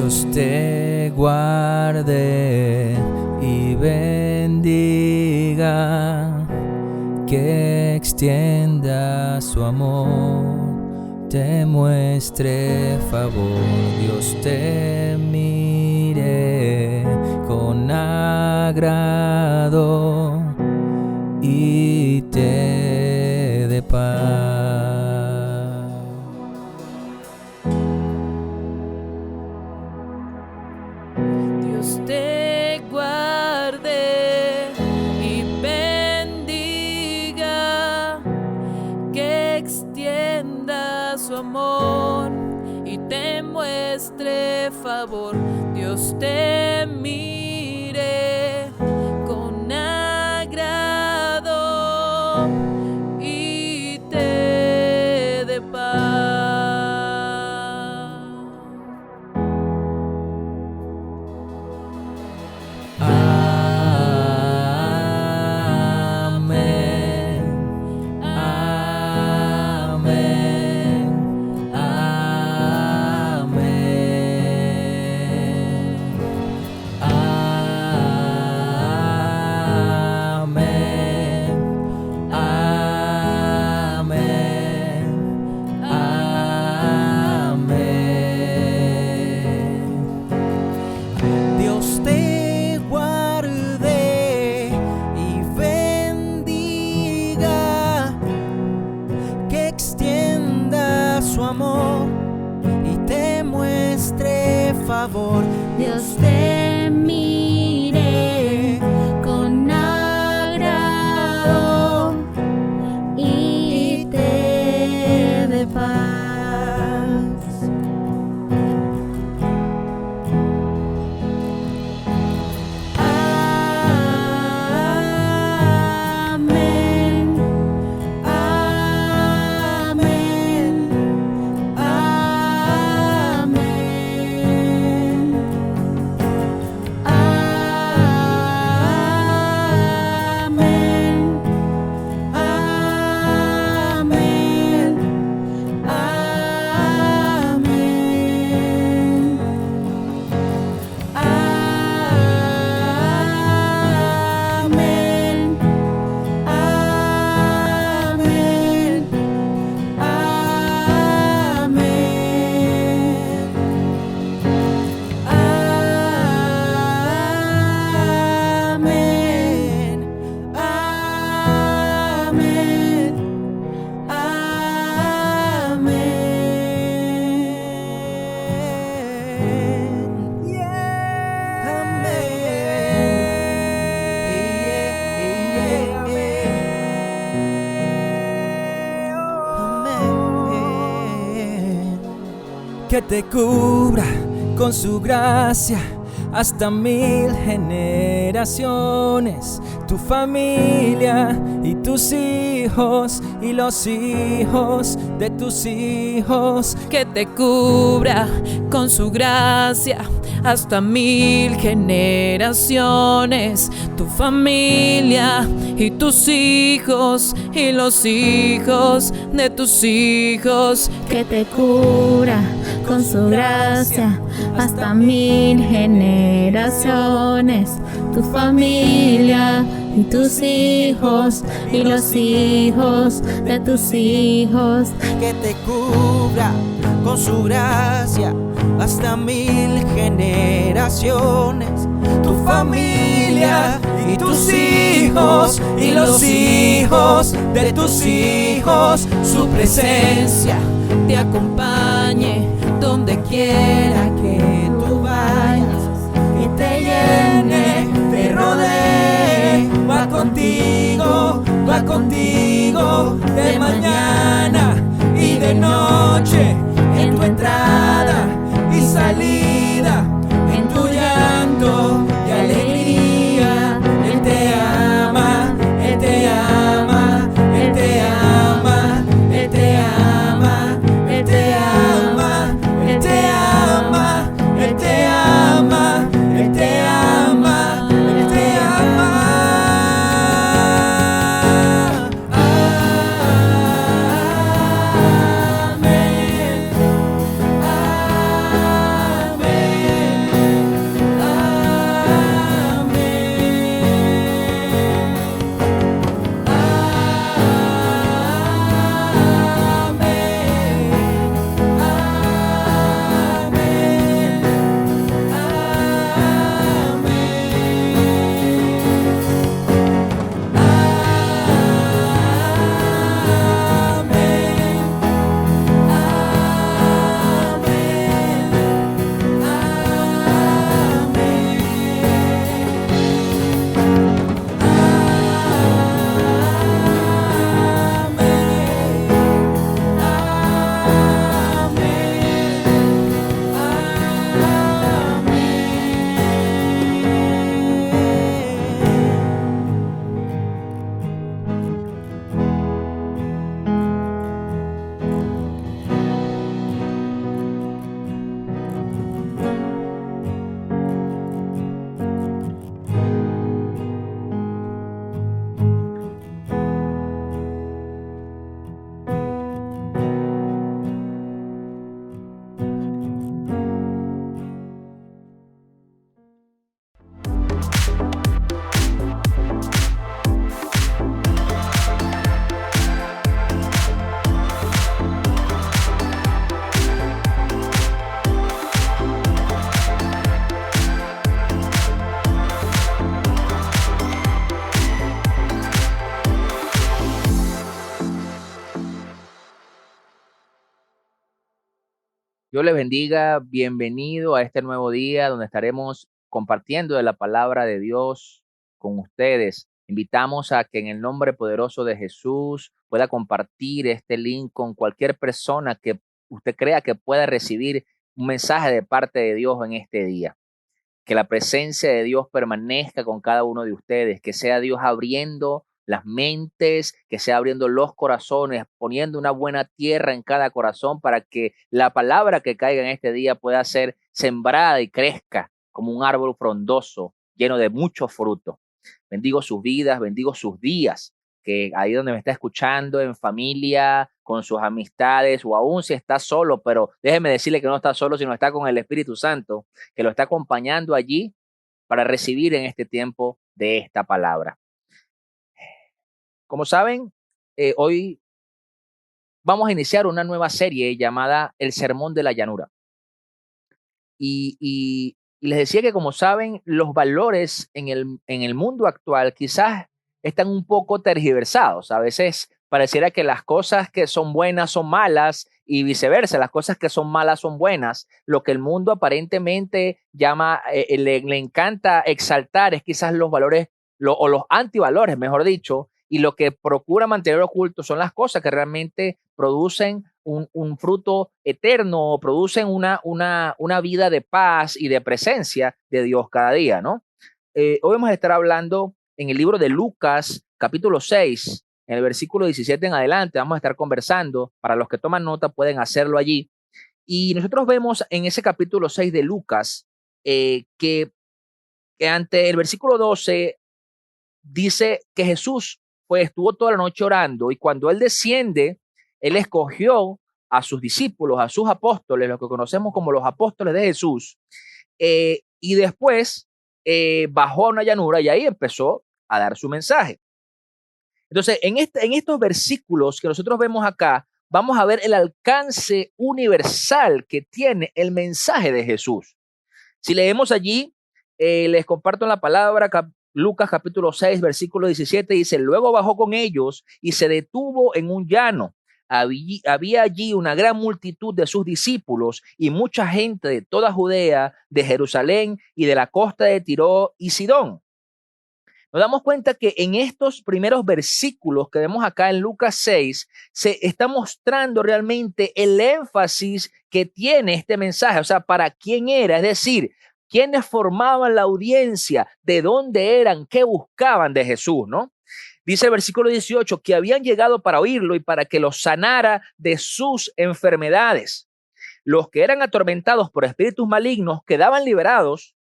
Dios te guarde y bendiga, que extienda su amor, te muestre favor. Dios te mire con agrado y te dé paz. Dios te guarde y bendiga, que extienda su amor y te muestre favor. Dios te mire con agrado y te dé paz. Dios te guarde y bendiga, que extienda su amor y te muestre favor. Dios te mire con agrado y te dé paz. Que te cubra con su gracia hasta 1000 generaciones, tu familia y tus hijos y los hijos de tus hijos. Que te cubra con su gracia hasta 1000 generaciones, tu familia y tus hijos y los hijos de tus hijos. Que te cubra con su gracia hasta 1000 generaciones, tu familia y tus hijos y los hijos de tus hijos. Que te cubra con su gracia hasta 1000 generaciones, tu familia y tus hijos y los hijos de tus hijos. Su presencia Te acompañe donde quiera que tú vayas, y te llene, te rodee, va contigo de mañana y de noche, en tu entrada y salida, en tu llanto y alegría. Él te ama, Él te ama, Él te ama, Él te ama, Él te ama, Él te ama, Él te ama, Él te ama, Él te ama. Amén. Dios les bendiga, bienvenido a este nuevo día donde estaremos compartiendo de la palabra de Dios con ustedes. Invitamos a que en el nombre poderoso de Jesús pueda compartir este link con cualquier persona que usted crea que pueda recibir un mensaje de parte de Dios en este día. Que la presencia de Dios permanezca con cada uno de ustedes, que sea Dios abriendo las mentes, que sea abriendo los corazones, poniendo una buena tierra en cada corazón para que la palabra que caiga en este día pueda ser sembrada y crezca como un árbol frondoso, lleno de mucho fruto. Bendigo sus vidas, bendigo sus días, que ahí donde me está escuchando, en familia, con sus amistades, o aún si está solo, pero déjeme decirle que no está solo, sino está con el Espíritu Santo, que lo está acompañando allí para recibir en este tiempo de esta palabra. Como saben, hoy vamos a iniciar una nueva serie llamada El Sermón de la Llanura. Y les decía que, como saben, los valores en el mundo actual quizás están un poco tergiversados. A veces pareciera que las cosas que son buenas son malas y viceversa, las cosas que son malas son buenas. Lo que el mundo aparentemente llama, le encanta exaltar es quizás los valores o los antivalores, mejor dicho, y lo que procura mantener oculto son las cosas que realmente producen un fruto eterno, producen una vida de paz y de presencia de Dios cada día, ¿no? Hoy vamos a estar hablando en el libro de Lucas, capítulo 6, en el versículo 17 en adelante, vamos a estar conversando. Para los que toman nota pueden hacerlo allí. Y nosotros vemos en ese capítulo 6 de Lucas que ante el versículo 12 dice que Jesús estuvo toda la noche orando, y cuando él desciende, él escogió a sus discípulos, a sus apóstoles, lo que conocemos como los apóstoles de Jesús, y después bajó a una llanura y ahí empezó a dar su mensaje. Entonces, en estos versículos que nosotros vemos acá, vamos a ver el alcance universal que tiene el mensaje de Jesús. Si leemos allí, les comparto en la palabra, Lucas capítulo 6, versículo 17, dice: luego bajó con ellos y se detuvo en un llano. Había allí una gran multitud de sus discípulos y mucha gente de toda Judea, de Jerusalén y de la costa de Tiro y Sidón. Nos damos cuenta que en estos primeros versículos que vemos acá en Lucas 6, se está mostrando realmente el énfasis que tiene este mensaje, o sea, para quién era, es decir, quiénes formaban la audiencia, de dónde eran, qué buscaban de Jesús, ¿no? Dice el versículo 18 que habían llegado para oírlo y para que los sanara de sus enfermedades. Los que eran atormentados por espíritus malignos quedaban liberados.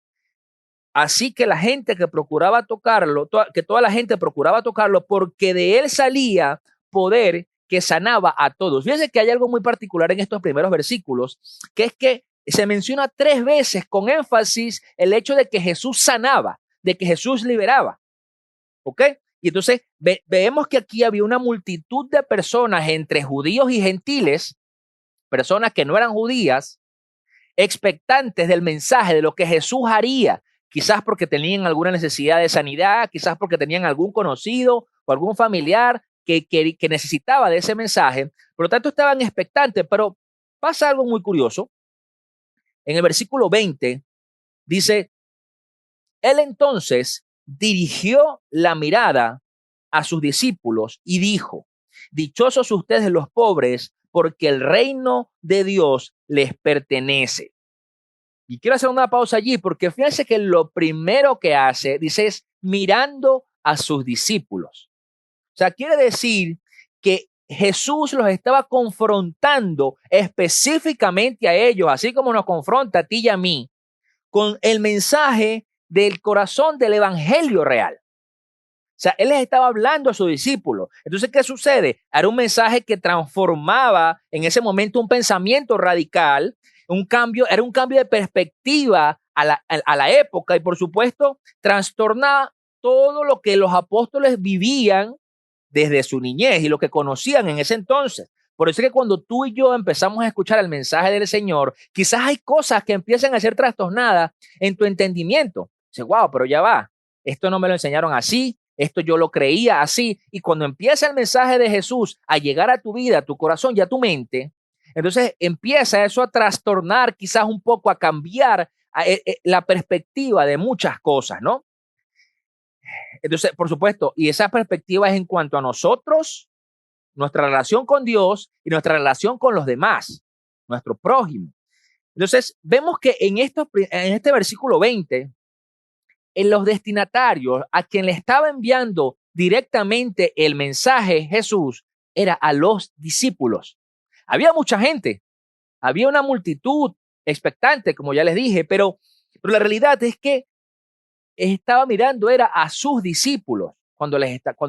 Así que la gente que procuraba tocarlo, toda la gente procuraba tocarlo, porque de él salía poder que sanaba a todos. Fíjense que hay algo muy particular en estos primeros versículos, que es que se menciona 3 veces con énfasis el hecho de que Jesús sanaba, de que Jesús liberaba. ¿Ok? Y entonces vemos que aquí había una multitud de personas entre judíos y gentiles, personas que no eran judías, expectantes del mensaje, de lo que Jesús haría, quizás porque tenían alguna necesidad de sanidad, quizás porque tenían algún conocido o algún familiar que necesitaba de ese mensaje. Por lo tanto, estaban expectantes, pero pasa algo muy curioso. En el versículo 20 dice: él entonces dirigió la mirada a sus discípulos y dijo: dichosos ustedes los pobres, porque el reino de Dios les pertenece. Y quiero hacer una pausa allí, porque fíjense que lo primero que hace, dice, es mirando a sus discípulos. O sea, quiere decir que Jesús los estaba confrontando específicamente a ellos, así como nos confronta a ti y a mí, con el mensaje del corazón del evangelio real. O sea, él les estaba hablando a sus discípulos. Entonces, ¿qué sucede? Era un mensaje que transformaba en ese momento un pensamiento radical, era un cambio de perspectiva a la época, y por supuesto trastornaba todo lo que los apóstoles vivían desde su niñez y lo que conocían en ese entonces. Por eso es que cuando tú y yo empezamos a escuchar el mensaje del Señor, quizás hay cosas que empiezan a ser trastornadas en tu entendimiento. Dices, wow, pero ya va, esto no me lo enseñaron así, esto yo lo creía así. Y cuando empieza el mensaje de Jesús a llegar a tu vida, a tu corazón y a tu mente, Entonces empieza eso a trastornar, quizás un poco a cambiar la perspectiva de muchas cosas, ¿no? Entonces, por supuesto, y esa perspectiva es en cuanto a nosotros, nuestra relación con Dios y nuestra relación con los demás, nuestro prójimo. Entonces, vemos que en este versículo 20, en los destinatarios a quien le estaba enviando directamente el mensaje Jesús era a los discípulos. Había mucha gente, había una multitud expectante, como ya les dije, pero la realidad es que estaba mirando era a sus discípulos cuando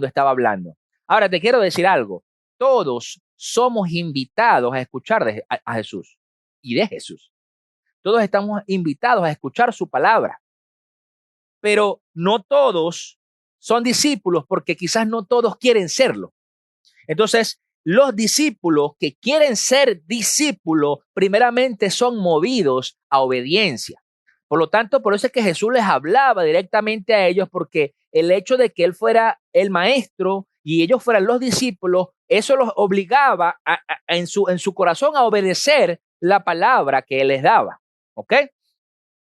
estaba hablando. Ahora te quiero decir algo, todos somos invitados a escuchar a Jesús y de Jesús. Todos estamos invitados a escuchar su palabra, pero no todos son discípulos porque quizás no todos quieren serlo. Entonces, los discípulos que quieren ser discípulos primeramente son movidos a obediencia. Por lo tanto, por eso es que Jesús les hablaba directamente a ellos, porque el hecho de que él fuera el maestro y ellos fueran los discípulos, eso los obligaba en su corazón a obedecer la palabra que él les daba. ¿Ok?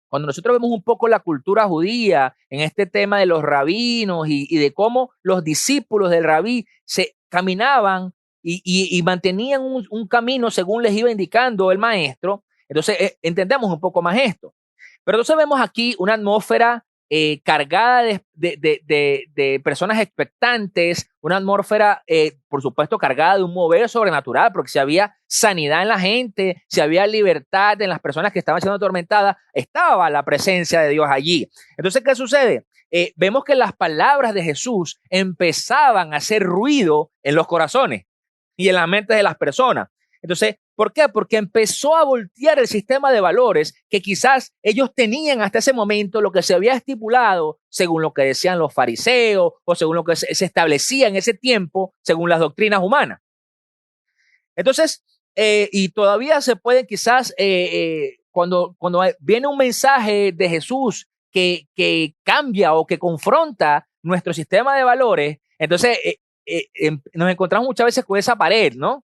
Cuando nosotros vemos un poco la cultura judía en este tema de los rabinos y de cómo los discípulos del rabí se caminaban y mantenían un camino según les iba indicando el maestro, entonces entendemos un poco más esto. Pero entonces vemos aquí una atmósfera cargada de personas expectantes, una atmósfera, por supuesto, cargada de un mover sobrenatural, porque si había sanidad en la gente, si había libertad en las personas que estaban siendo atormentadas, estaba la presencia de Dios allí. Entonces, ¿qué sucede? Vemos que las palabras de Jesús empezaban a hacer ruido en los corazones y en las mentes de las personas. Entonces, ¿por qué? Porque empezó a voltear el sistema de valores que quizás ellos tenían hasta ese momento, lo que se había estipulado según lo que decían los fariseos o según lo que se establecía en ese tiempo, según las doctrinas humanas. Entonces, y todavía se puede quizás, cuando viene un mensaje de Jesús que cambia o que confronta nuestro sistema de valores, entonces nos encontramos muchas veces con esa pared, ¿no?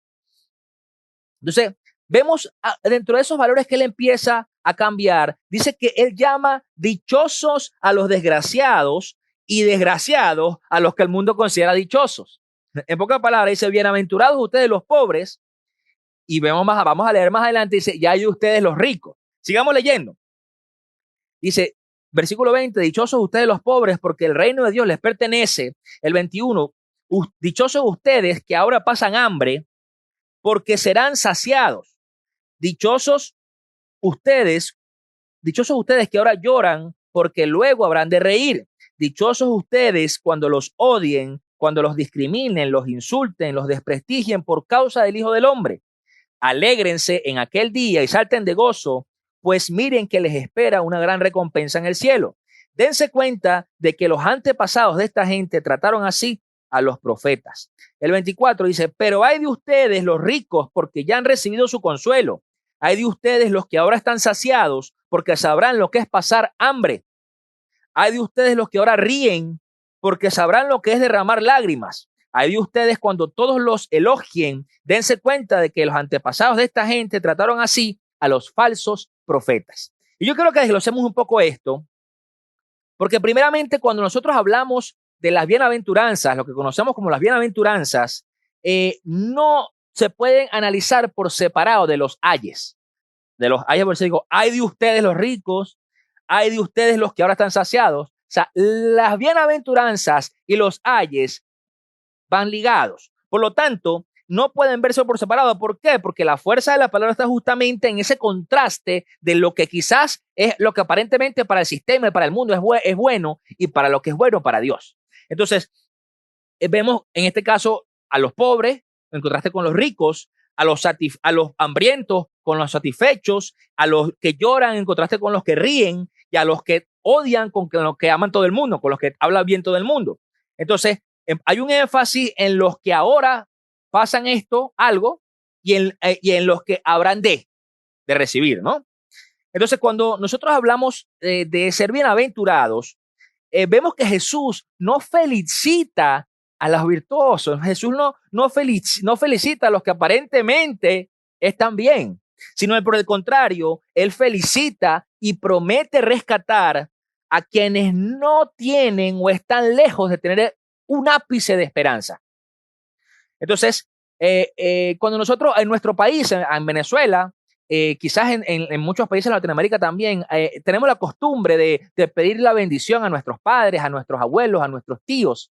Entonces, vemos dentro de esos valores que él empieza a cambiar, dice que él llama dichosos a los desgraciados y desgraciados a los que el mundo considera dichosos. En pocas palabras, dice, bienaventurados ustedes los pobres, y vamos a leer más adelante, dice, ya hay ustedes los ricos. Sigamos leyendo. Dice, versículo 20, dichosos ustedes los pobres porque el reino de Dios les pertenece. El 21, dichosos ustedes que ahora pasan hambre, porque serán saciados. Dichosos ustedes que ahora lloran, porque luego habrán de reír. Dichosos ustedes cuando los odien, cuando los discriminen, los insulten, los desprestigien por causa del Hijo del Hombre. Alégrense en aquel día y salten de gozo, pues miren que les espera una gran recompensa en el cielo. Dense cuenta de que los antepasados de esta gente trataron así a los profetas. El 24 dice, pero hay de ustedes los ricos porque ya han recibido su consuelo. Hay de ustedes los que ahora están saciados porque sabrán lo que es pasar hambre. Hay de ustedes los que ahora ríen porque sabrán lo que es derramar lágrimas. Hay de ustedes cuando todos los elogien, dense cuenta de que los antepasados de esta gente trataron así a los falsos profetas. Y yo creo que desglosemos un poco esto, porque primeramente cuando nosotros hablamos de las bienaventuranzas, lo que conocemos como las bienaventuranzas, no se pueden analizar por separado de los ayes. De los ayes, por eso digo, hay de ustedes los ricos, hay de ustedes los que ahora están saciados. O sea, las bienaventuranzas y los ayes van ligados. Por lo tanto, no pueden verse por separado. ¿Por qué? Porque la fuerza de la palabra está justamente en ese contraste de lo que quizás es lo que aparentemente para el sistema y para el mundo es bueno y para lo que es bueno para Dios. Entonces, vemos en este caso a los pobres en contraste con los ricos, a los hambrientos con los satisfechos, a los que lloran en contraste con los que ríen y a los que odian con los que aman todo el mundo, con los que habla bien todo el mundo. Entonces, hay un énfasis en los que ahora pasan algo, y en los que habrán de recibir, ¿no? Entonces, cuando nosotros hablamos de ser bienaventurados, vemos que Jesús no felicita a los virtuosos. Jesús no felicita a los que aparentemente están bien, sino por el contrario, Él felicita y promete rescatar a quienes no tienen o están lejos de tener un ápice de esperanza. Entonces, cuando nosotros en nuestro país, en Venezuela, quizás en muchos países de Latinoamérica también, tenemos la costumbre de pedir la bendición a nuestros padres, a nuestros abuelos, a nuestros tíos.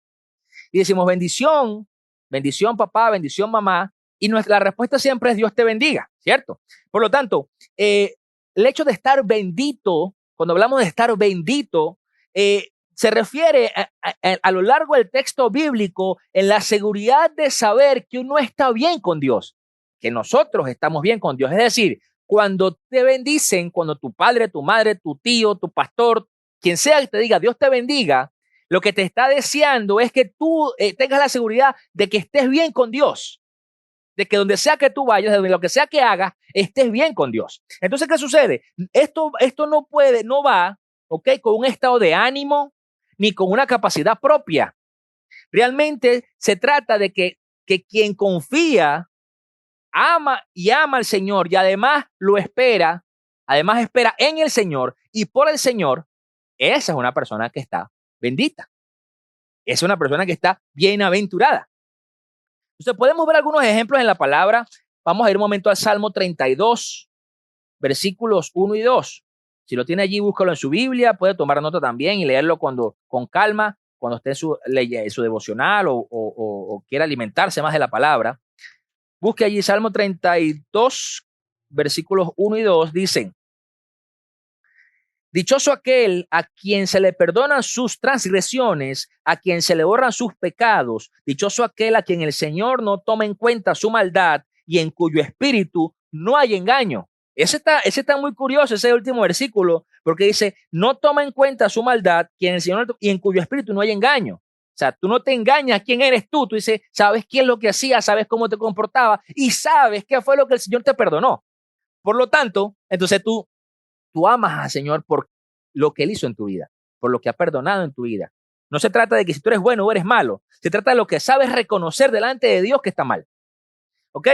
Y decimos bendición, bendición papá, bendición mamá. Y la respuesta siempre es Dios te bendiga, ¿cierto? Por lo tanto, el hecho de estar bendito, cuando hablamos de estar bendito, se refiere a lo largo del texto bíblico en la seguridad de saber que uno está bien con Dios, que nosotros estamos bien con Dios. Es decir, cuando te bendicen, cuando tu padre, tu madre, tu tío, tu pastor, quien sea que te diga Dios te bendiga, lo que te está deseando es que tú tengas la seguridad de que estés bien con Dios, de que donde sea que tú vayas, de lo que sea que hagas, estés bien con Dios. Entonces, ¿qué sucede? Esto no va, ¿ok?, con un estado de ánimo ni con una capacidad propia. Realmente se trata de que quien confía, ama al Señor y además espera en el Señor y por el Señor, esa es una persona que está bendita. Es una persona que está bienaventurada. Entonces podemos ver algunos ejemplos en la palabra. Vamos a ir un momento al Salmo 32, versículos 1 y 2. Si lo tiene allí, búscalo en su Biblia, puede tomar nota también y leerlo con calma, cuando esté en su devocional o quiera alimentarse más de la palabra. Busque allí Salmo 32, versículos 1 y 2, dicen: dichoso aquel a quien se le perdonan sus transgresiones, a quien se le borran sus pecados. Dichoso aquel a quien el Señor no toma en cuenta su maldad y en cuyo espíritu no hay engaño. Ese está muy curioso, ese último versículo, porque dice, no toma en cuenta su maldad quien el Señor y en cuyo espíritu no hay engaño. O sea, tú no te engañas quién eres tú. Tú dices, sabes quién es lo que hacía, sabes cómo te comportaba y sabes qué fue lo que el Señor te perdonó. Por lo tanto, entonces tú amas al Señor por lo que Él hizo en tu vida, por lo que ha perdonado en tu vida. No se trata de que si tú eres bueno o eres malo, se trata de lo que sabes reconocer delante de Dios que está mal. ¿Ok?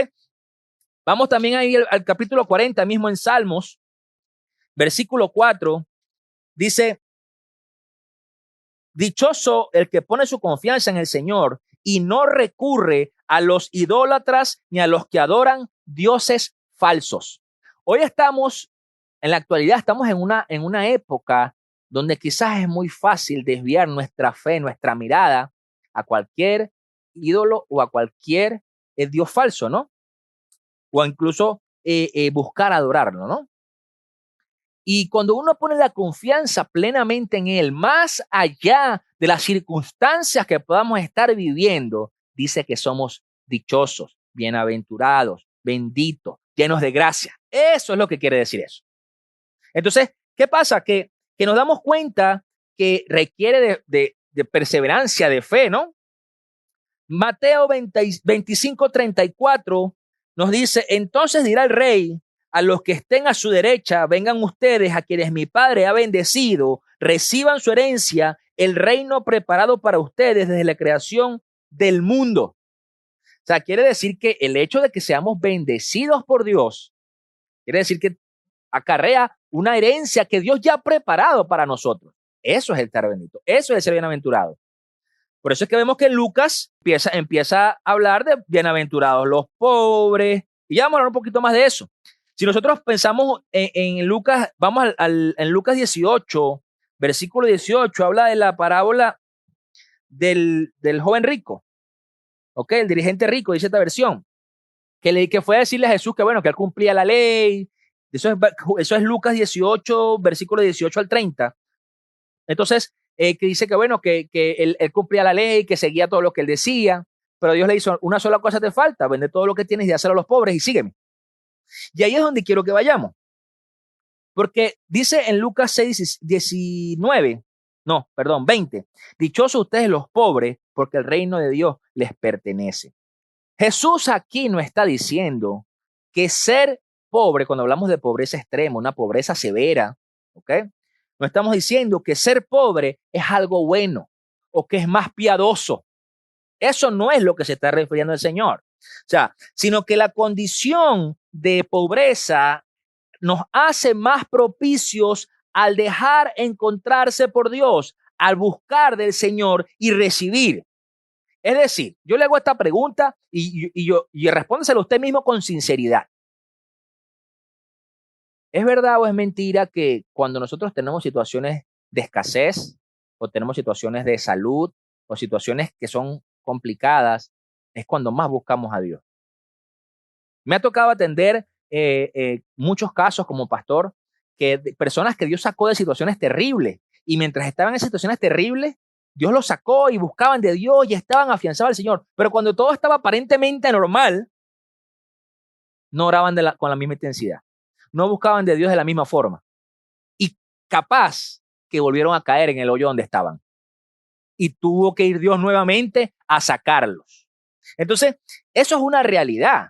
Vamos también ahí al capítulo 40, mismo en Salmos, versículo 4, dice: dichoso el que pone su confianza en el Señor y no recurre a los idólatras ni a los que adoran dioses falsos. Hoy en la actualidad estamos en una época donde quizás es muy fácil desviar nuestra fe, nuestra mirada a cualquier ídolo o a cualquier dios falso, ¿no? O incluso buscar adorarlo, ¿no? Y cuando uno pone la confianza plenamente en Él, más allá de las circunstancias que podamos estar viviendo, dice que somos dichosos, bienaventurados, benditos, llenos de gracia. Eso es lo que quiere decir eso. Entonces, ¿qué pasa? Que nos damos cuenta que requiere de perseverancia, de fe, ¿no? Mateo 25:34 nos dice, entonces dirá el rey a los que estén a su derecha, vengan ustedes a quienes mi Padre ha bendecido, reciban su herencia, el reino preparado para ustedes desde la creación del mundo. O sea, quiere decir que el hecho de que seamos bendecidos por Dios, quiere decir que acarrea una herencia que Dios ya ha preparado para nosotros. Eso es el estar bendito, eso es el ser bienaventurado. Por eso es que vemos que Lucas empieza a hablar de bienaventurados los pobres, y ya vamos a hablar un poquito más de eso. Si nosotros pensamos en Lucas, vamos en Lucas 18, versículo 18, habla de la parábola del joven rico, ¿ok? El dirigente rico, dice esta versión, que fue a decirle a Jesús que, bueno, que él cumplía la ley. Eso es Lucas 18, versículo 18 al 30. Entonces, que dice que, bueno, que él cumplía la ley, que seguía todo lo que él decía, pero Dios le hizo una sola cosa te falta, vende todo lo que tienes y dáselo a los pobres y sígueme. Y ahí es donde quiero que vayamos. Porque dice en Lucas 6, 20, dichosos ustedes los pobres, porque el reino de Dios les pertenece. Jesús aquí no está diciendo que ser pobre, cuando hablamos de pobreza extrema, una pobreza severa, ¿ok? No estamos diciendo que ser pobre es algo bueno o que es más piadoso. Eso no es lo que se está refiriendo el Señor. O sea, sino que la condición de pobreza nos hace más propicios al dejar encontrarse por Dios, al buscar del Señor y recibir. Es decir, yo le hago esta pregunta y respóndeselo usted mismo con sinceridad. ¿Es verdad o es mentira que cuando nosotros tenemos situaciones de escasez o tenemos situaciones de salud o situaciones que son complicadas, es cuando más buscamos a Dios? Me ha tocado atender muchos casos como pastor, que personas que Dios sacó de situaciones terribles y mientras estaban en situaciones terribles, Dios los sacó y buscaban de Dios y estaban afianzados al Señor. Pero cuando todo estaba aparentemente normal, no oraban con la misma intensidad. No buscaban de Dios de la misma forma. Y capaz que volvieron a caer en el hoyo donde estaban. Y tuvo que ir Dios nuevamente a sacarlos. Entonces, eso es una realidad.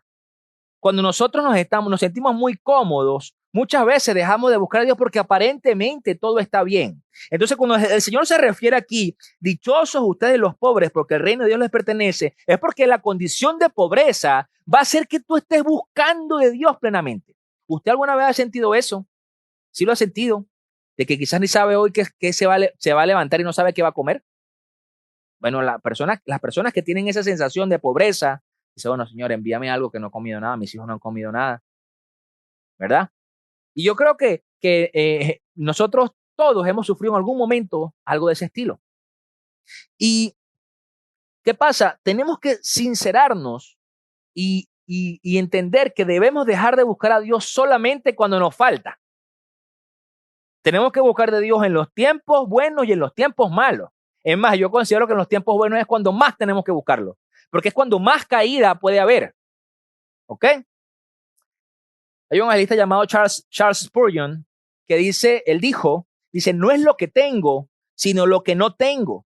Cuando nosotros nos sentimos muy cómodos, muchas veces dejamos de buscar a Dios porque aparentemente todo está bien. Entonces, cuando el Señor se refiere aquí, dichosos ustedes los pobres porque el reino de Dios les pertenece, es porque la condición de pobreza va a hacer que tú estés buscando de Dios plenamente. ¿Usted alguna vez ha sentido eso? ¿Sí lo ha sentido? De que quizás ni sabe hoy que se va a levantar y no sabe qué va a comer. Bueno, las personas que tienen esa sensación de pobreza, dice, bueno, Señor, envíame algo que no he comido nada, mis hijos no han comido nada, ¿verdad? Y yo creo que nosotros todos hemos sufrido en algún momento algo de ese estilo. ¿Y qué pasa? Tenemos que sincerarnos y entender que debemos dejar de buscar a Dios solamente cuando nos falta. Tenemos que buscar de Dios en los tiempos buenos y en los tiempos malos. Es más, yo considero que en los tiempos buenos es cuando más tenemos que buscarlo, porque es cuando más caída puede haber. ¿Ok? Hay un evangelista llamado Charles Spurgeon que dice, no es lo que tengo, sino lo que no tengo.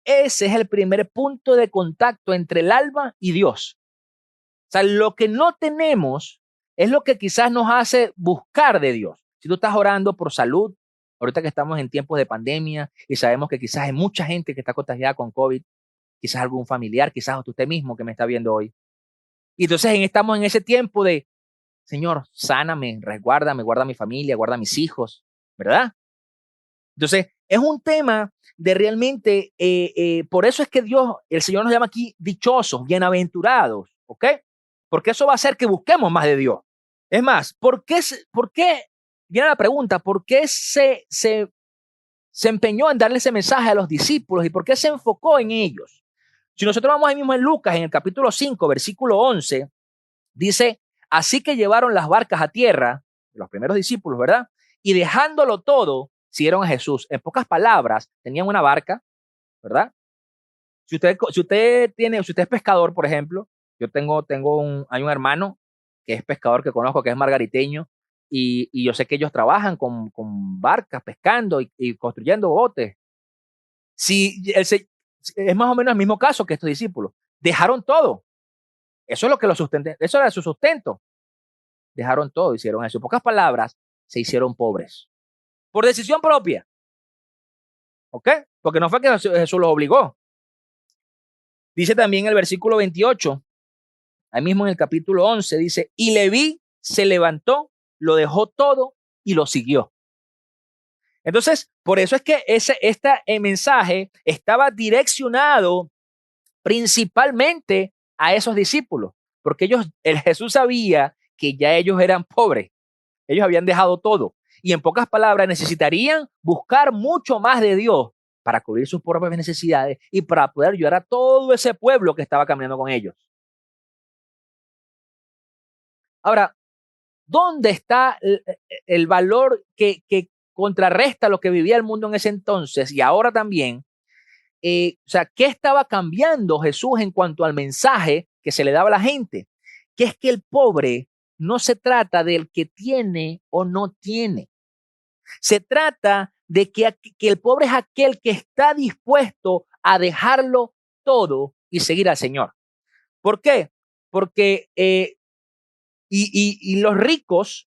Ese es el primer punto de contacto entre el alma y Dios. O sea, lo que no tenemos es lo que quizás nos hace buscar de Dios. Si tú estás orando por salud, ahorita que estamos en tiempos de pandemia y sabemos que quizás hay mucha gente que está contagiada con COVID, quizás algún familiar, quizás usted mismo que me está viendo hoy. Y entonces estamos en ese tiempo de, Señor, sáname, resguárdame, guarda a mi familia, guarda a mis hijos, ¿verdad? Entonces, es un tema de realmente, por eso es que el Señor nos llama aquí dichosos, bienaventurados, ¿ok? Porque eso va a hacer que busquemos más de Dios. Es más, ¿por qué viene la pregunta, ¿por qué se empeñó en darle ese mensaje a los discípulos y por qué se enfocó en ellos? Si nosotros vamos ahí mismo en Lucas, en el capítulo 5, versículo 11, dice, así que llevaron las barcas a tierra, los primeros discípulos, ¿verdad? Y dejándolo todo, siguieron a Jesús. En pocas palabras, tenían una barca, ¿verdad? Si usted es pescador, por ejemplo, hay un hermano que es pescador que conozco, que es margariteño, y yo sé que ellos trabajan con barcas, pescando y construyendo botes. Es más o menos el mismo caso que estos discípulos. Dejaron todo. Eso es lo que los sustenta, eso era su sustento. Dejaron todo, hicieron eso. En pocas palabras, se hicieron pobres. Por decisión propia. ¿Ok? Porque no fue que Jesús los obligó. Dice también el versículo 28, ahí mismo en el capítulo 11, dice, y Leví se levantó, lo dejó todo y lo siguió. Entonces, por eso es que este mensaje estaba direccionado principalmente a esos discípulos, porque Jesús sabía que ya ellos eran pobres, ellos habían dejado todo y en pocas palabras necesitarían buscar mucho más de Dios para cubrir sus propias necesidades y para poder ayudar a todo ese pueblo que estaba caminando con ellos. Ahora, ¿dónde está el valor que contrarresta lo que vivía el mundo en ese entonces y ahora también? ¿Qué estaba cambiando Jesús en cuanto al mensaje que se le daba a la gente? Que es que el pobre no se trata del que tiene o no tiene. Se trata de que el pobre es aquel que está dispuesto a dejarlo todo y seguir al Señor. ¿Por qué? Porque los ricos,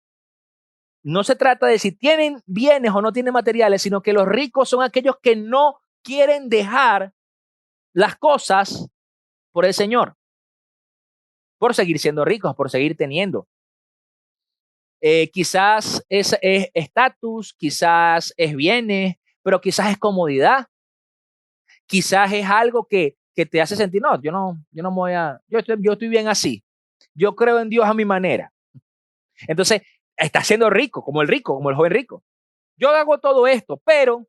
no se trata de si tienen bienes o no tienen materiales, sino que los ricos son aquellos que no quieren dejar las cosas por el Señor. por seguir siendo ricos, por seguir teniendo. Quizás es estatus, quizás es bienes, pero quizás es comodidad, quizás es algo que te hace sentir, no, yo no me voy a, yo estoy bien así, yo creo en Dios a mi manera. Entonces, estás siendo rico, como el joven rico. Yo hago todo esto, pero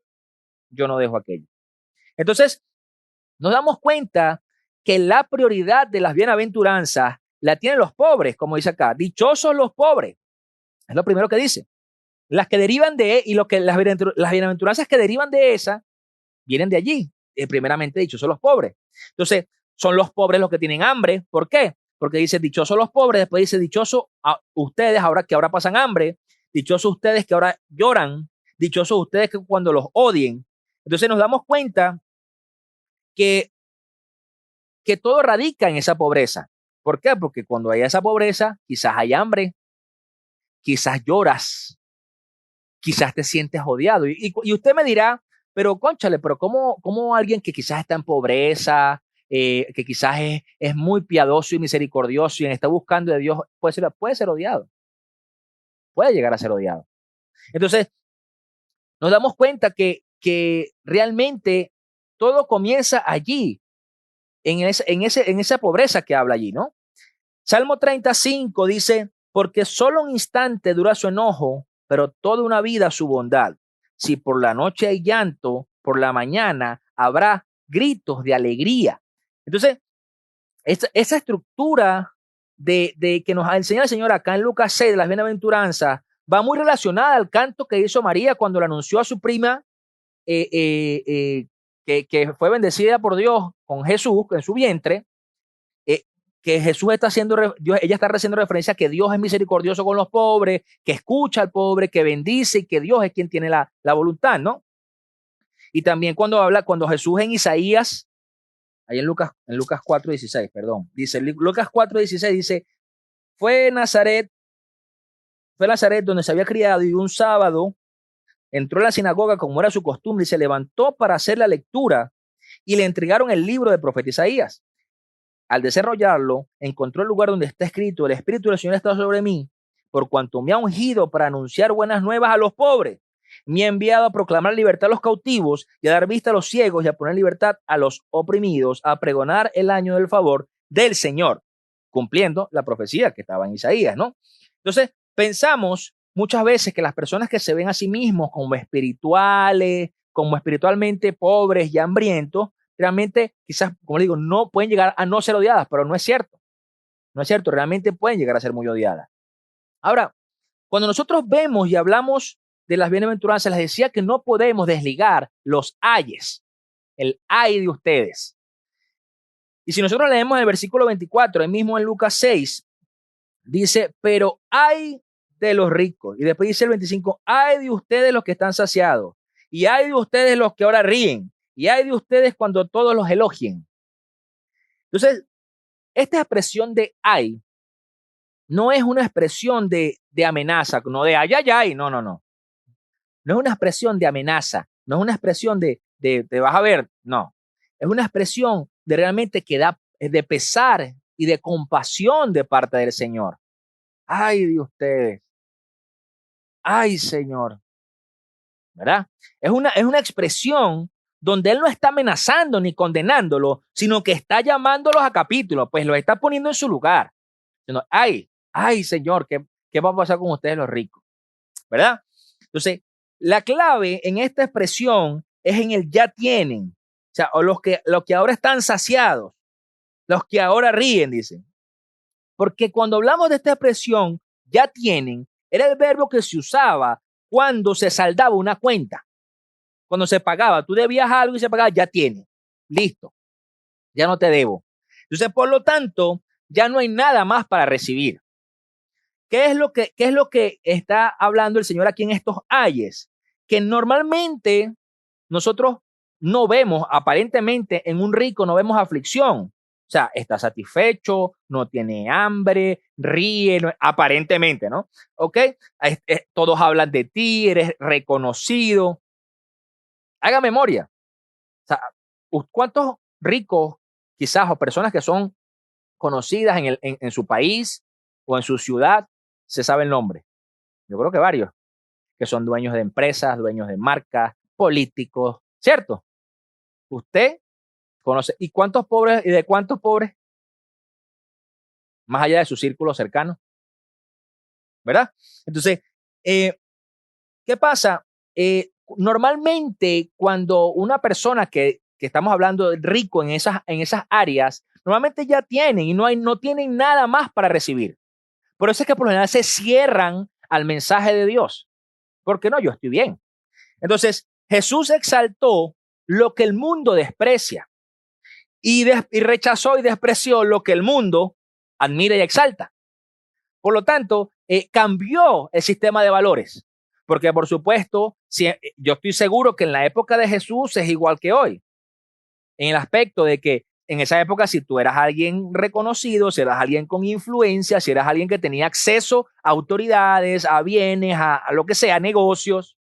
yo no dejo aquello. Entonces, nos damos cuenta que la prioridad de las bienaventuranzas la tienen los pobres, como dice acá. Dichosos los pobres. Es lo primero que dice. Las que derivan de, y las bienaventuranzas que derivan de esa, vienen de allí. Primeramente, dichosos los pobres. Entonces, son los pobres los que tienen hambre. ¿Por qué? Porque dice dichosos los pobres, después dice dichosos a ustedes ahora que ahora pasan hambre, dichosos ustedes que ahora lloran, dichosos ustedes que cuando los odien. Entonces nos damos cuenta que todo radica en esa pobreza. ¿Por qué? Porque cuando hay esa pobreza, quizás hay hambre, quizás lloras, quizás te sientes odiado. Y usted me dirá, pero cónchale, pero ¿cómo alguien que quizás está en pobreza, que quizás es muy piadoso y misericordioso y está buscando de Dios, puede ser odiado? Puede llegar a ser odiado. Entonces, nos damos cuenta que realmente todo comienza allí, en esa pobreza que habla allí, ¿no? Salmo 35 dice, porque solo un instante dura su enojo, pero toda una vida su bondad. Si por la noche hay llanto, por la mañana habrá gritos de alegría. Entonces, esa estructura de que nos enseña el Señor acá en Lucas 6 de las bienaventuranzas va muy relacionada al canto que hizo María cuando le anunció a su prima que fue bendecida por Dios con Jesús en su vientre, que Jesús está ella está haciendo referencia a que Dios es misericordioso con los pobres, que escucha al pobre, que bendice y que Dios es quien tiene la voluntad, ¿no? Y también cuando Jesús en Isaías, ahí en Lucas 4:16, perdón, dice, Lucas 4:16 dice, fue Nazaret donde se había criado y un sábado entró a la sinagoga como era su costumbre y se levantó para hacer la lectura y le entregaron el libro del profeta Isaías. Al desarrollarlo, encontró el lugar donde está escrito, el Espíritu del Señor está sobre mí, por cuanto me ha ungido para anunciar buenas nuevas a los pobres. Me ha enviado a proclamar libertad a los cautivos y a dar vista a los ciegos y a poner libertad a los oprimidos, a pregonar el año del favor del Señor, cumpliendo la profecía que estaba en Isaías, ¿no? Entonces, pensamos muchas veces que las personas que se ven a sí mismos como espirituales, como espiritualmente pobres y hambrientos, realmente quizás, como le digo, no pueden llegar a no ser odiadas, pero no es cierto. No es cierto, realmente pueden llegar a ser muy odiadas. Ahora, cuando nosotros vemos y hablamos de las bienaventuranzas, les decía que no podemos desligar los ayes, el ay de ustedes. Y si nosotros leemos el versículo 24, ahí mismo en Lucas 6, dice, pero ay de los ricos. Y después dice el 25, ay de ustedes los que están saciados. Y ay de ustedes los que ahora ríen. Y hay de ustedes cuando todos los elogien. Entonces, esta expresión de ay no es una expresión de amenaza, no de ay, ay, ay, no. No es una expresión de amenaza, no es una expresión de te vas a ver, no. Es una expresión de realmente que da de pesar y de compasión de parte del Señor. Ay de ustedes. Ay, Señor. ¿Verdad? Es una expresión donde él no está amenazando ni condenándolo, sino que está llamándolos a capítulo, pues los está poniendo en su lugar. Ay, Señor, ¿qué va a pasar con ustedes los ricos? ¿Verdad? Entonces, la clave en esta expresión es en el ya tienen. O sea, o los que ahora están saciados, los que ahora ríen, dicen. Porque cuando hablamos de esta expresión, ya tienen, era el verbo que se usaba cuando se saldaba una cuenta. Cuando se pagaba, tú debías algo y se pagaba, ya tiene, listo, ya no te debo. Entonces, por lo tanto, ya no hay nada más para recibir. ¿Qué es lo que está hablando el Señor aquí en estos ayes? Que normalmente nosotros no vemos, aparentemente en un rico no vemos aflicción. O sea, está satisfecho, no tiene hambre, ríe, aparentemente, ¿no? ¿Ok? Todos hablan de ti, eres reconocido. Haga memoria. O sea, ¿cuántos ricos quizás o personas que son conocidas en su país o en su ciudad, se sabe el nombre. Yo creo que varios, que son dueños de empresas, dueños de marcas, políticos, ¿cierto? Usted conoce. ¿Y cuántos pobres y de cuántos pobres? Más allá de su círculo cercano, ¿verdad? Entonces, ¿qué pasa? Normalmente cuando una persona que estamos hablando de rico en esas áreas, normalmente ya tienen y no tienen nada más para recibir. Por eso es que por lo general se cierran al mensaje de Dios. Porque no, yo estoy bien. Entonces, Jesús exaltó lo que el mundo desprecia y rechazó y despreció lo que el mundo admira y exalta. Por lo tanto, cambió el sistema de valores. Porque, por supuesto, yo estoy seguro que en la época de Jesús es igual que hoy. En el aspecto de que en esa época, si tú eras alguien reconocido, si eras alguien con influencia, si eras alguien que tenía acceso a autoridades, a bienes, a lo que sea, negocios,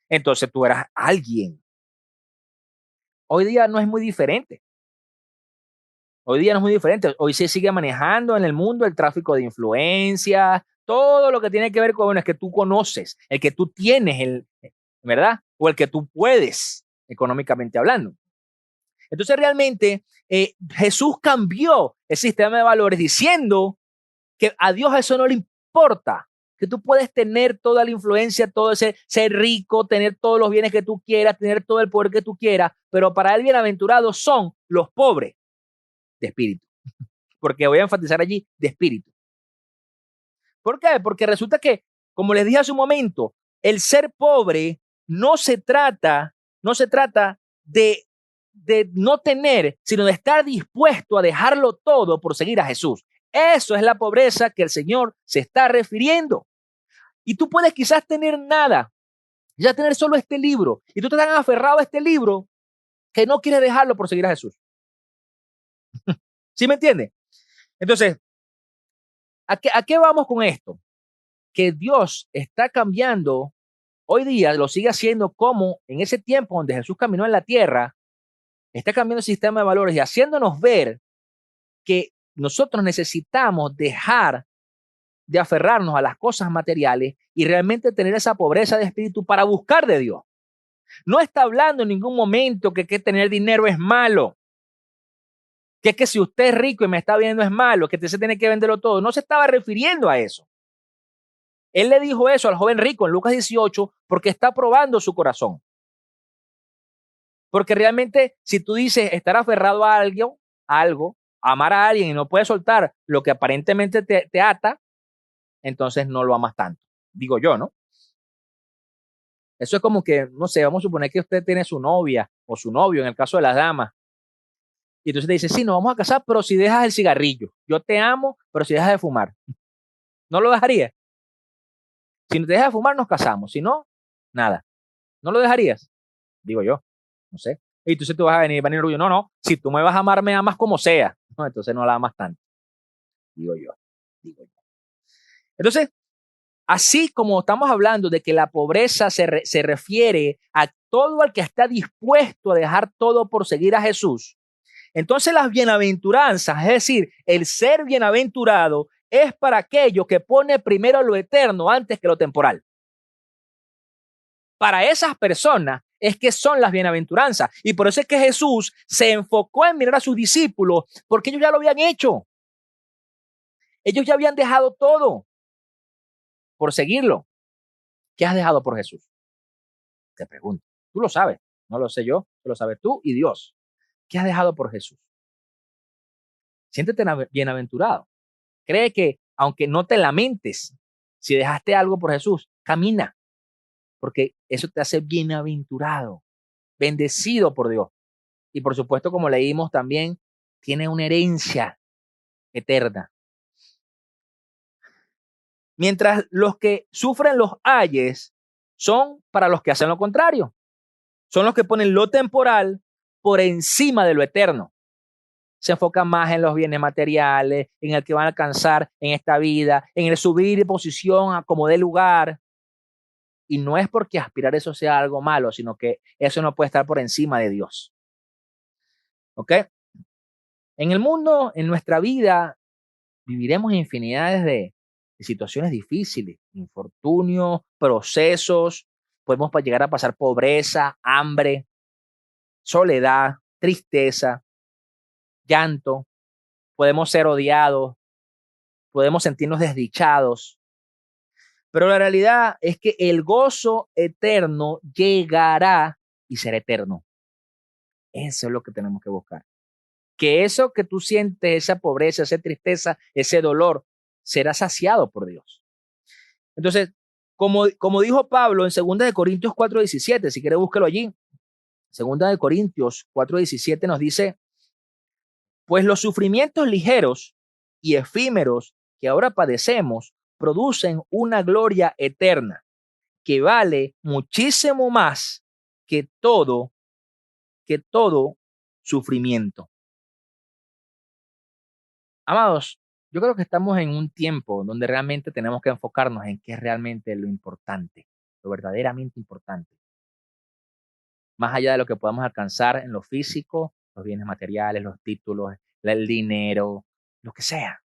entonces tú eras alguien. Hoy día no es muy diferente. Hoy día no es muy diferente. Hoy se sigue manejando en el mundo el tráfico de influencia, todo lo que tiene que ver con el que tú conoces, el que tú tienes, ¿verdad? O el que tú puedes, económicamente hablando. Entonces realmente Jesús cambió el sistema de valores diciendo que a Dios eso no le importa, que tú puedes tener toda la influencia, todo ese ser rico, tener todos los bienes que tú quieras, tener todo el poder que tú quieras, pero para él bienaventurados son los pobres de espíritu. Porque voy a enfatizar allí de espíritu. ¿Por qué? Porque resulta que, como les dije hace un momento, el ser pobre no se trata de no tener, sino de estar dispuesto a dejarlo todo por seguir a Jesús. Eso es la pobreza que el Señor se está refiriendo. Y tú puedes quizás tener nada, ya tener solo este libro, y tú te tan aferrado a este libro que no quieres dejarlo por seguir a Jesús. ¿Sí me entiendes? Entonces, ¿a qué vamos con esto? Que Dios está cambiando, hoy día lo sigue haciendo como en ese tiempo donde Jesús caminó en la tierra, está cambiando el sistema de valores y haciéndonos ver que nosotros necesitamos dejar de aferrarnos a las cosas materiales y realmente tener esa pobreza de espíritu para buscar de Dios. No está hablando en ningún momento que tener dinero es malo, que es que si usted es rico y me está viendo es malo, que usted se tiene que venderlo todo. No se estaba refiriendo a eso. Él le dijo eso al joven rico en Lucas 18 porque está probando su corazón. Porque realmente si tú dices estar aferrado a algo, amar a alguien y no puedes soltar lo que aparentemente te ata, entonces no lo amas tanto. Digo yo, ¿no? Eso es como que, no sé, vamos a suponer que usted tiene su novia o su novio, en el caso de las damas. Y entonces te dice, sí, nos vamos a casar, pero si dejas el cigarrillo. Yo te amo, pero si dejas de fumar. ¿No lo dejarías? Si no te dejas de fumar, nos casamos. Si no, nada. ¿No lo dejarías? Digo yo. No sé. Y entonces tú vas a venir orgullo. No. Si tú me vas a amar, me amas como sea. No, entonces no la amas tanto. Digo yo. Entonces, así como estamos hablando de que la pobreza se refiere a todo el que está dispuesto a dejar todo por seguir a Jesús, entonces las bienaventuranzas, es decir, el ser bienaventurado es para aquello que pone primero lo eterno antes que lo temporal. Para esas personas es que son las bienaventuranzas. Y por eso es que Jesús se enfocó en mirar a sus discípulos, porque ellos ya lo habían hecho. Ellos ya habían dejado todo por seguirlo. ¿Qué has dejado por Jesús? Te pregunto. Tú lo sabes. No lo sé yo. Lo sabes tú y Dios. ¿Qué has dejado por Jesús? Siéntete bienaventurado. Cree que aunque no te lamentes, si dejaste algo por Jesús, camina. Porque eso te hace bienaventurado, bendecido por Dios. Y por supuesto, como leímos también, tiene una herencia eterna. Mientras los que sufren los ayes son para los que hacen lo contrario. Son los que ponen lo temporal por encima de lo eterno. Se enfocan más en los bienes materiales, en el que van a alcanzar en esta vida, en el subir de posición a como de lugar. Y no es porque aspirar eso sea algo malo, sino que eso no puede estar por encima de Dios. ¿Ok? En el mundo, en nuestra vida, viviremos infinidades de situaciones difíciles, infortunios, procesos, podemos llegar a pasar pobreza, hambre, soledad, tristeza, llanto, podemos ser odiados, podemos sentirnos desdichados, pero la realidad es que el gozo eterno llegará y será eterno. Eso es lo que tenemos que buscar. Que eso que tú sientes, esa pobreza, esa tristeza, ese dolor, será saciado por Dios. Entonces, como dijo Pablo en 2 Corintios 4:17, si quiere búsquelo allí. 2 Corintios 4:17 nos dice, pues los sufrimientos ligeros y efímeros que ahora padecemos producen una gloria eterna que vale muchísimo más que todo sufrimiento. Amados, yo creo que estamos en un tiempo donde realmente tenemos que enfocarnos en qué es realmente lo importante, lo verdaderamente importante. Más allá de lo que podamos alcanzar en lo físico, los bienes materiales, los títulos, el dinero, lo que sea.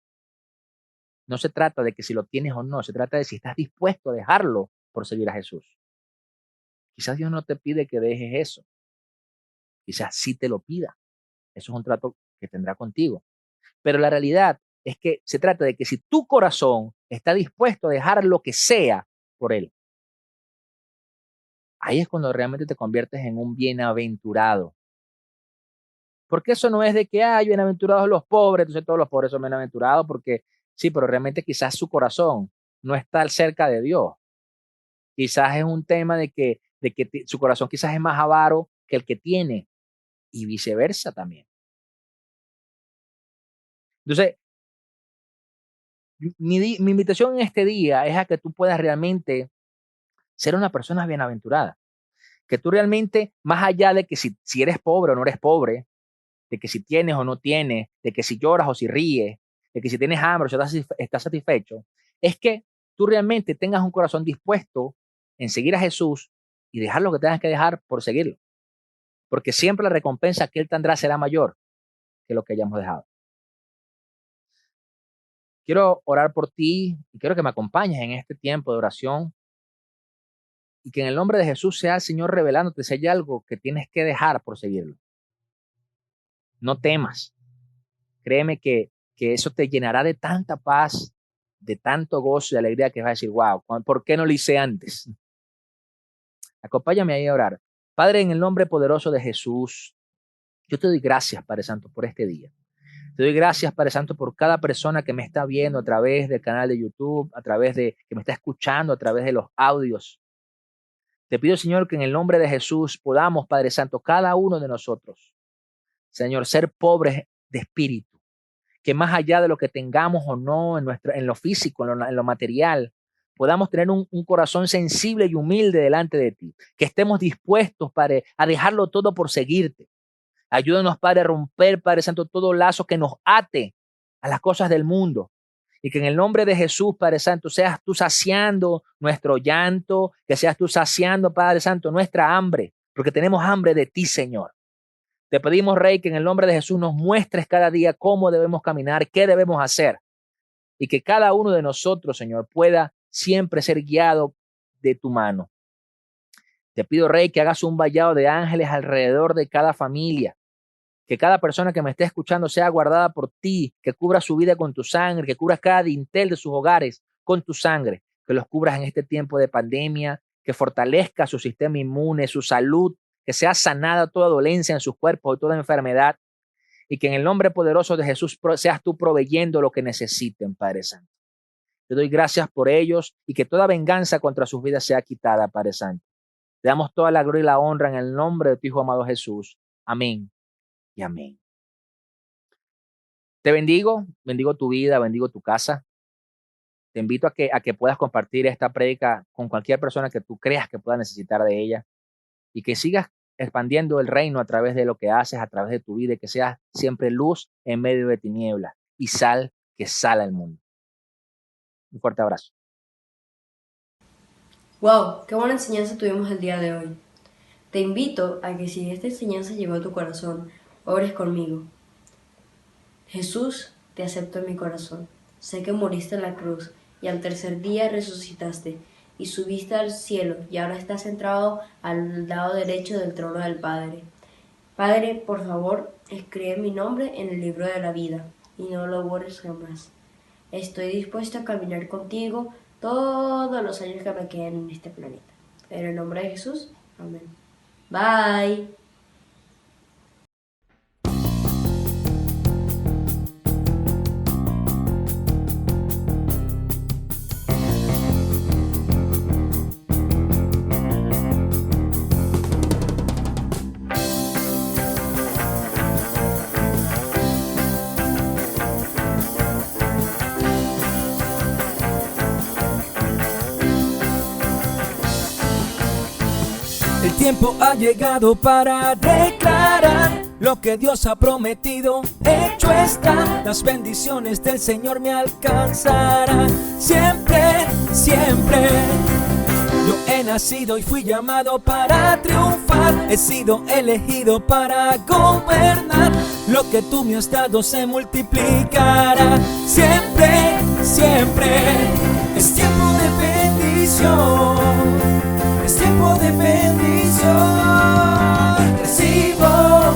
No se trata de que si lo tienes o no, se trata de si estás dispuesto a dejarlo por seguir a Jesús. Quizás Dios no te pide que dejes eso. Quizás sí te lo pida. Eso es un trato que tendrá contigo. Pero la realidad es que se trata de que si tu corazón está dispuesto a dejar lo que sea por Él, ahí es cuando realmente te conviertes en un bienaventurado. Porque eso no es de que, bienaventurados los pobres, entonces todos los pobres son bienaventurados, porque sí, pero realmente quizás su corazón no está cerca de Dios. Quizás es un tema de que su corazón quizás es más avaro que el que tiene y viceversa también. Entonces, mi invitación en este día es a que tú puedas realmente ser una persona bienaventurada. Que tú realmente, más allá de que si eres pobre o no eres pobre, de que si tienes o no tienes, de que si lloras o si ríes, de que si tienes hambre o si estás satisfecho, es que tú realmente tengas un corazón dispuesto en seguir a Jesús y dejar lo que tengas que dejar por seguirlo. Porque siempre la recompensa que Él tendrá será mayor que lo que hayamos dejado. Quiero orar por ti y quiero que me acompañes en este tiempo de oración y que en el nombre de Jesús sea el Señor revelándote si hay algo que tienes que dejar por seguirlo. No temas. Créeme que eso te llenará de tanta paz, de tanto gozo y alegría que vas a decir, wow, ¿por qué no lo hice antes? Acompáñame ahí a orar. Padre, en el nombre poderoso de Jesús, yo te doy gracias, Padre Santo, por este día. Te doy gracias, Padre Santo, por cada persona que me está viendo a través del canal de YouTube, a través de que me está escuchando, a través de los audios. Te pido, Señor, que en el nombre de Jesús podamos, Padre Santo, cada uno de nosotros, Señor, ser pobres de espíritu. Que más allá de lo que tengamos o no en lo físico, en lo material, podamos tener un corazón sensible y humilde delante de ti. Que estemos dispuestos, Padre, a dejarlo todo por seguirte. Ayúdanos, Padre, a romper, Padre Santo, todo lazo que nos ate a las cosas del mundo. Y que en el nombre de Jesús, Padre Santo, seas tú saciando nuestro llanto, que seas tú saciando, Padre Santo, nuestra hambre, porque tenemos hambre de ti, Señor. Te pedimos, Rey, que en el nombre de Jesús nos muestres cada día cómo debemos caminar, qué debemos hacer. Y que cada uno de nosotros, Señor, pueda siempre ser guiado de tu mano. Te pido, Rey, que hagas un vallado de ángeles alrededor de cada familia. Que cada persona que me esté escuchando sea guardada por ti, que cubra su vida con tu sangre, que cubras cada dintel de sus hogares con tu sangre, que los cubras en este tiempo de pandemia, que fortalezca su sistema inmune, su salud, que sea sanada toda dolencia en sus cuerpos y toda enfermedad, y que en el nombre poderoso de Jesús seas tú proveyendo lo que necesiten, Padre Santo. Te doy gracias por ellos y que toda venganza contra sus vidas sea quitada, Padre Santo. Te damos toda la gloria y la honra en el nombre de tu Hijo amado Jesús. Amén y amén. Te bendigo tu vida, bendigo tu casa. Te invito a que puedas compartir esta prédica con cualquier persona que tú creas que pueda necesitar de ella y que sigas expandiendo el reino a través de lo que haces, a través de tu vida, y que seas siempre luz en medio de tinieblas y sal que sala el mundo. Un fuerte abrazo. ¡Wow! ¡Qué buena enseñanza tuvimos el día de hoy! Te invito a que si esta enseñanza llegó a tu corazón, ores conmigo. Jesús, te acepto en mi corazón. Sé que moriste en la cruz y al tercer día resucitaste y subiste al cielo y ahora estás sentado al lado derecho del trono del Padre. Padre, por favor, escribe mi nombre en el libro de la vida y no lo borres jamás. Estoy dispuesto a caminar contigo todos los años que me queden en este planeta. En el nombre de Jesús, amén. Bye. El tiempo ha llegado para declarar lo que Dios ha prometido. Hecho está, las bendiciones del Señor me alcanzarán. Siempre, siempre. Yo he nacido y fui llamado para triunfar. He sido elegido para gobernar. Lo que tú me has dado se multiplicará. Siempre, siempre. Es tiempo de bendición. Es tiempo de bendición. Recibo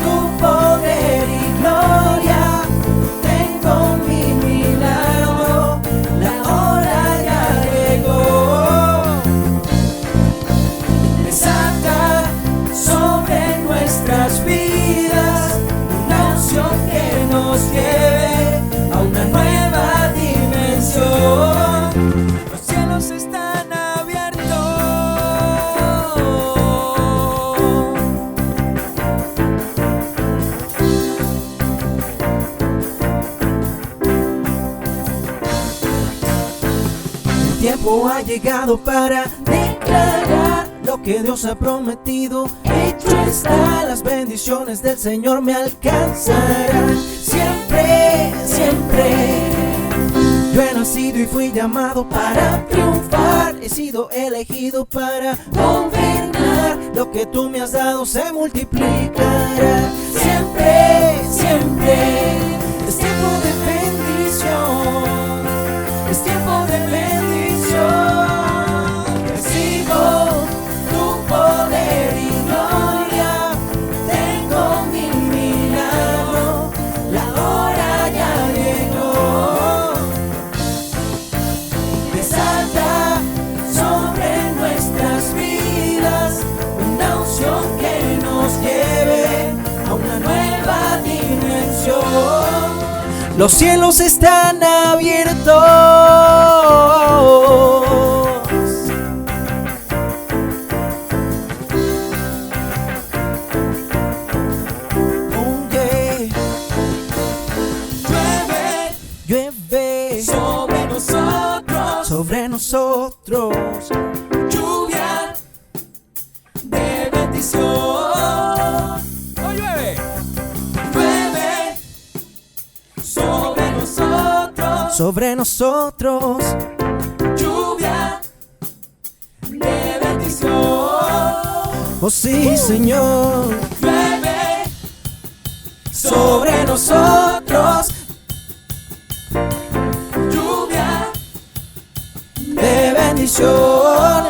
tu poder y gloria. Tengo mi milagro. La hora ya llegó. Desata sobre nuestras vidas una unción que nos lleve a una nueva dimensión. Los cielos están abiertos. El tiempo ha llegado para declarar lo que Dios ha prometido. Hecho está, las bendiciones del Señor me alcanzarán. Siempre, siempre. Yo he nacido y fui llamado para triunfar. He sido elegido para gobernar. Lo que tú me has dado se multiplicará. Siempre, siempre. Es tiempo de bendición. Es tiempo de bendición. Recibo tu poder y gloria. Tengo mi milagro. La hora ya llegó. Desata sobre nuestras vidas una unción que nos lleve a una nueva dimensión. Los cielos están abiertos. Llueve sobre nosotros, lluvia de bendición. Oh, llueve sobre nosotros, lluvia de bendición. Oh sí, Señor, llueve sobre nosotros. De bendición.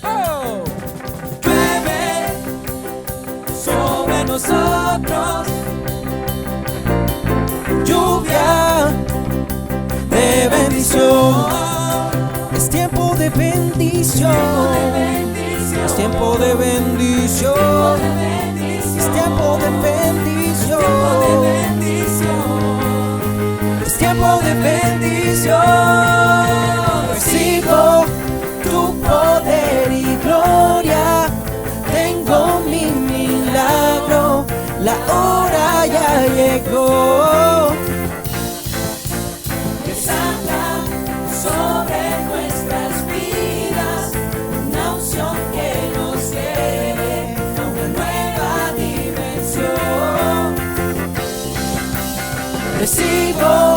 Oh. Llueve sobre nosotros. Lluvia de bendición. Es tiempo de bendición. Es tiempo de bendición. Es tiempo de bendición. Es tiempo de bendición. Recibo tu poder y gloria. Tengo mi milagro. La hora ya llegó. Desata sobre nuestras vidas una unción que nos lleve a una nueva dimensión. Recibo